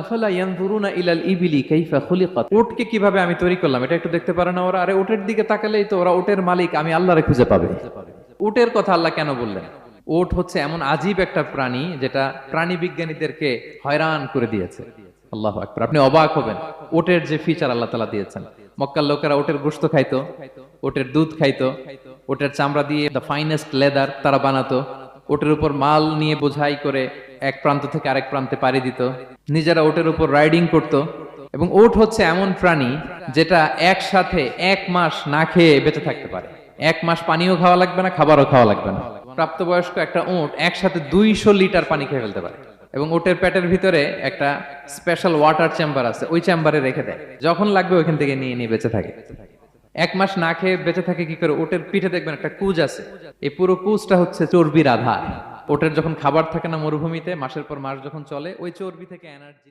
আফালা ইয়ানজুরুনা ইলাল ইবিলি কাইফা খুলিকাত। উটকে কিভাবে আমি তৈরি করলাম এটা একটু দেখতে পারে না ওরা? আরে উটের দিকে তাকালেই তো ওরা উটের মালিক আমি আল্লাহরে খুঁজে পাবে। উটের কথা আল্লাহ কেন বললেন? উট হচ্ছে এমন আজীব একটা প্রাণী যেটা প্রাণী বিজ্ঞানীদেরকে হয়রান করে দিয়েছে। আল্লাহু আকবার, আপনি অবাক হবেন উটের যে ফিচার আল্লাহ তাআলা দিয়েছেন। মক্কার লোকেরা উটের গোশত খাইতো, উটের দুধ খাইতো, উটের চামড়া দিয়ে দ্য ফাইনেস্ট লেদার তারা বানাতো, ওটের উপর মাল নিয়ে বোঝাই করে এক প্রান্ত থেকে আরেক প্রান্তে পাড়ি দিত, নিজেরা ওটের উপর রাইডিং করত। এবং ওট হচ্ছে এমন প্রাণী যেটা একসাথে 1 মাস না খেয়ে বেঁচে থাকতে পারে। 1 মাস পানিও খাওয়া লাগবে না, খাবারও খাওয়া লাগবে না। প্রাপ্তবয়স্ক একটা ওট একসাথে 200 লিটার পানি খেয়ে ফেলতে পারে। এবং ওটের পেটের ভিতরে একটা স্পেশাল ওয়াটার চেম্বার আছে, ওই চেম্বারে রেখে দেয়, যখন লাগবে ওইখান থেকে নিয়ে নিয়ে বেঁচে থাকে। 1 মাস না খেয়ে বেঁচে থাকে কি করে? ওটের পিঠে দেখবেন একটা কুজ আছে, এই পুরো কুজটা হচ্ছে চর্বির আধার। ওটের যখন খাবার থাকে না মরুভূমিতে, মাসের পর মাস যখন চলে, ওই চর্বি থেকে এনার্জি